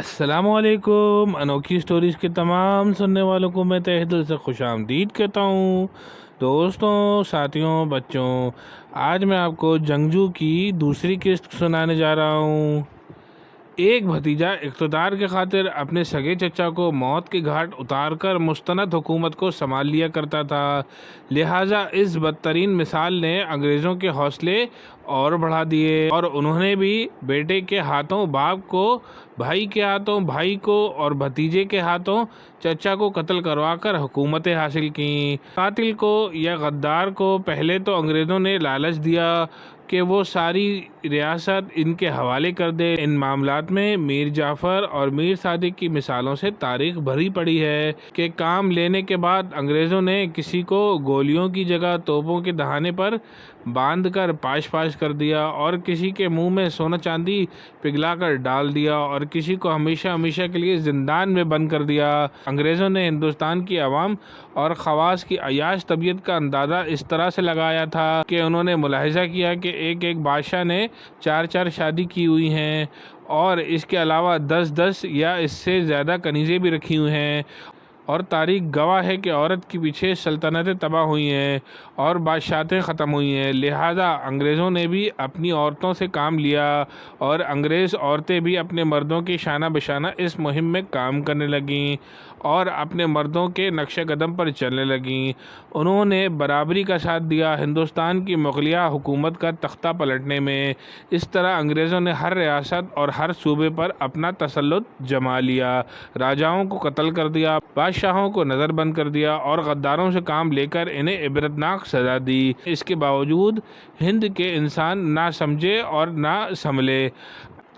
السلام علیکم، انوکھی سٹوریز کے تمام سننے والوں کو میں تہہ دل سے خوش آمدید کہتا ہوں۔ دوستوں، ساتھیوں، بچوں، آج میں آپ کو جنگجو کی دوسری قسط سنانے جا رہا ہوں۔ ایک بھتیجا اقتدار کے خاطر اپنے سگے چچا کو موت کے گھاٹ اتار کر مستند حکومت کو سنبھال لیا کرتا تھا، لہٰذا اس بدترین مثال نے انگریزوں کے حوصلے اور بڑھا دیے اور انہوں نے بھی بیٹے کے ہاتھوں باپ کو، بھائی کے ہاتھوں بھائی کو اور بھتیجے کے ہاتھوں چچا کو قتل کروا کر حکومتیں حاصل کیں۔ قاتل کو یا غدار کو پہلے تو انگریزوں نے لالچ دیا کہ وہ ساری ریاست ان کے حوالے کر دے۔ ان معاملات میں میر جعفر اور میر صادق کی مثالوں سے تاریخ بھری پڑی ہے کہ کام لینے کے بعد انگریزوں نے کسی کو گولیوں کی جگہ توپوں کے دہانے پر باندھ کر پاش پاش کر دیا اور کسی کے منہ میں سونا چاندی پگھلا کر ڈال دیا اور کسی کو ہمیشہ ہمیشہ کے لیے زندان میں بند کر دیا۔ انگریزوں نے ہندوستان کی عوام اور خواص کی عیاش طبیعت کا اندازہ اس طرح سے لگایا تھا کہ انہوں نے ملاحظہ کیا کہ ایک ایک بادشاہ نے 4 شادی کی ہوئی ہیں اور اس کے علاوہ 10 یا اس سے زیادہ کنیزیں بھی رکھی ہوئی ہیں، اور تاریخ گواہ ہے کہ عورت کے پیچھے سلطنتیں تباہ ہوئی ہیں اور بادشاہتیں ختم ہوئی ہیں۔ لہٰذا انگریزوں نے بھی اپنی عورتوں سے کام لیا اور انگریز عورتیں بھی اپنے مردوں کے شانہ بشانہ اس مہم میں کام کرنے لگیں اور اپنے مردوں کے نقش قدم پر چلنے لگیں۔ انہوں نے برابری کا ساتھ دیا ہندوستان کی مغلیہ حکومت کا تختہ پلٹنے میں۔ اس طرح انگریزوں نے ہر ریاست اور ہر صوبے پر اپنا تسلط جما لیا، راجاؤں کو قتل کر دیا، بادشاہوں کو نظر بند کر دیا اور غداروں سے کام لے کر انہیں عبرتناک سزا دی۔ اس کے باوجود ہند کے انسان نہ سمجھے اور نہ سنبھلے،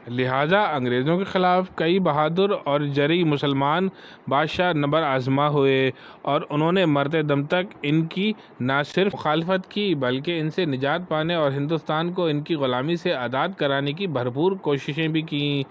لہٰذا انگریزوں کے خلاف کئی بہادر اور جرئی مسلمان بادشاہ نبر آزما ہوئے اور انہوں نے مرتے دم تک ان کی نہ صرف مخالفت کی بلکہ ان سے نجات پانے اور ہندوستان کو ان کی غلامی سے آزاد کرانے کی بھرپور کوششیں بھی کیں،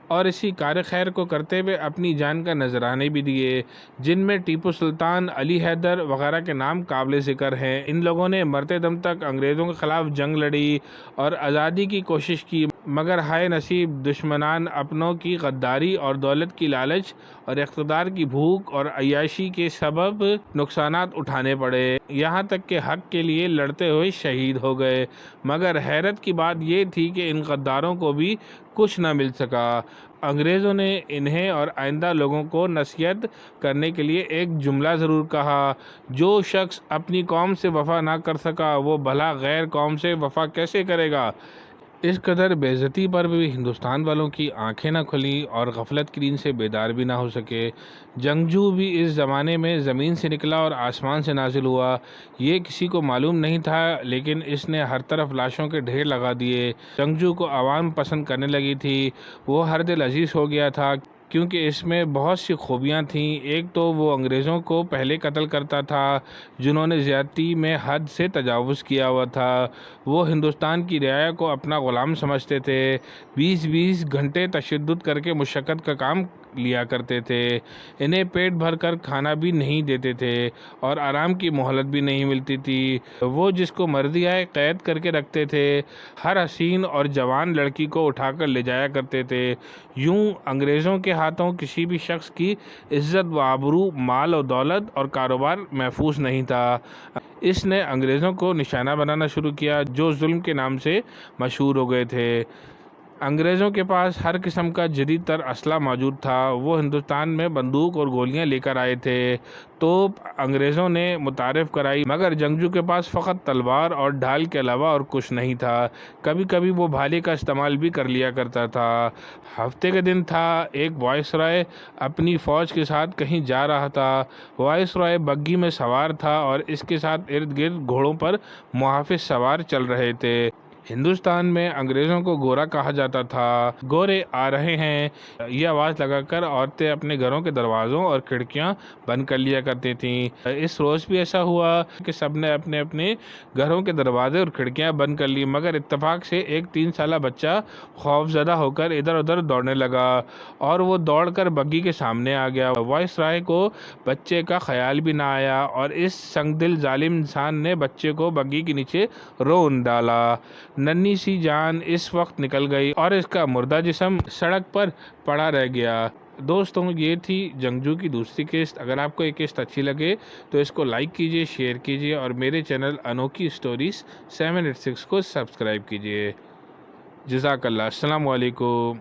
اور اسی کار خیر کو کرتے ہوئے اپنی جان کا نذرانے بھی دیے، جن میں ٹیپو سلطان، علی حیدر وغیرہ کے نام قابل ذکر ہیں۔ ان لوگوں نے مرتے دم تک انگریزوں کے خلاف جنگ لڑی اور آزادی کی کوشش کی، مگر ہائے نصیب دشمنان اپنوں کی غداری اور دولت کی لالچ اور اقتدار کی بھوک اور عیاشی کے سبب نقصانات اٹھانے پڑے، یہاں تک کہ حق کے لیے لڑتے ہوئے شہید ہو گئے۔ مگر حیرت کی بات یہ تھی کہ ان غداروں کو بھی کچھ نہ مل سکا۔ انگریزوں نے انہیں اور آئندہ لوگوں کو نصیحت کرنے کے لیے ایک جملہ ضرور کہا: جو شخص اپنی قوم سے وفا نہ کر سکا وہ بھلا غیر قوم سے وفا کیسے کرے گا؟ اس قدر بے عزتی پر بھی ہندوستان والوں کی آنکھیں نہ کھلیں اور غفلت کی نیند سے بیدار بھی نہ ہو سکے۔ جنگجو بھی اس زمانے میں زمین سے نکلا اور آسمان سے نازل ہوا، یہ کسی کو معلوم نہیں تھا، لیکن اس نے ہر طرف لاشوں کے ڈھیر لگا دیے۔ جنگجو کو عوام پسند کرنے لگی تھی، وہ ہر دل عزیز ہو گیا تھا کیونکہ اس میں بہت سی خوبیاں تھیں۔ ایک تو وہ انگریزوں کو پہلے قتل کرتا تھا جنہوں نے زیادتی میں حد سے تجاوز کیا ہوا تھا، وہ ہندوستان کی رعایا کو اپنا غلام سمجھتے تھے، 20 گھنٹے تشدد کر کے مشقت کا کام لیا کرتے تھے، انہیں پیٹ بھر کر کھانا بھی نہیں دیتے تھے اور آرام کی مہلت بھی نہیں ملتی تھی، وہ جس کو مرضی آئے قید کر کے رکھتے تھے، ہر حسین اور جوان لڑکی کو اٹھا کر لے جایا کرتے تھے۔ یوں انگریزوں کے ہاتھوں کسی بھی شخص کی عزت و آبرو، مال و دولت اور کاروبار محفوظ نہیں تھا۔ اس نے انگریزوں کو نشانہ بنانا شروع کیا جو ظلم کے نام سے مشہور ہو گئے تھے۔ انگریزوں کے پاس ہر قسم کا جدید تر اسلحہ موجود تھا، وہ ہندوستان میں بندوق اور گولیاں لے کر آئے تھے، توپ انگریزوں نے متعارف کرائی، مگر جنگجو کے پاس فقط تلوار اور ڈھال کے علاوہ اور کچھ نہیں تھا۔ کبھی کبھی وہ بھالے کا استعمال بھی کر لیا کرتا تھا۔ ہفتے کا دن تھا، ایک وائس رائے اپنی فوج کے ساتھ کہیں جا رہا تھا۔ وائس رائے بگھی میں سوار تھا اور اس کے ساتھ ارد گرد گھوڑوں پر محافظ سوار چل رہے تھے۔ ہندوستان میں انگریزوں کو گورا کہا جاتا تھا۔ گورے آ رہے ہیں، یہ آواز لگا کر عورتیں اپنے گھروں کے دروازوں اور کھڑکیاں بند کر لیا کرتی تھیں۔ اس روز بھی ایسا ہوا کہ سب نے اپنے اپنے گھروں کے دروازے اور کھڑکیاں بند کر لی، مگر اتفاق سے ایک 3 سالہ بچہ خوف زدہ ہو کر ادھر ادھر دوڑنے لگا اور وہ دوڑ کر بگھی کے سامنے آ گیا۔ وائس رائے کو بچے کا خیال بھی نہ آیا اور اس سنگ دل ظالم انسان نے بچے کو بگھی کے نیچے رون ڈالا۔ ننھی سی جان اس وقت نکل گئی اور اس کا مردہ جسم سڑک پر پڑا رہ گیا۔ دوستوں یہ تھی جنگجو کی دوسری قسط۔ اگر آپ کو یہ قسط اچھی لگے تو اس کو لائک کیجئے، شیئر کیجئے اور میرے چینل انوکھی سٹوریز 786 کو سبسکرائب کیجئے۔ جزاک اللہ۔ السلام علیکم۔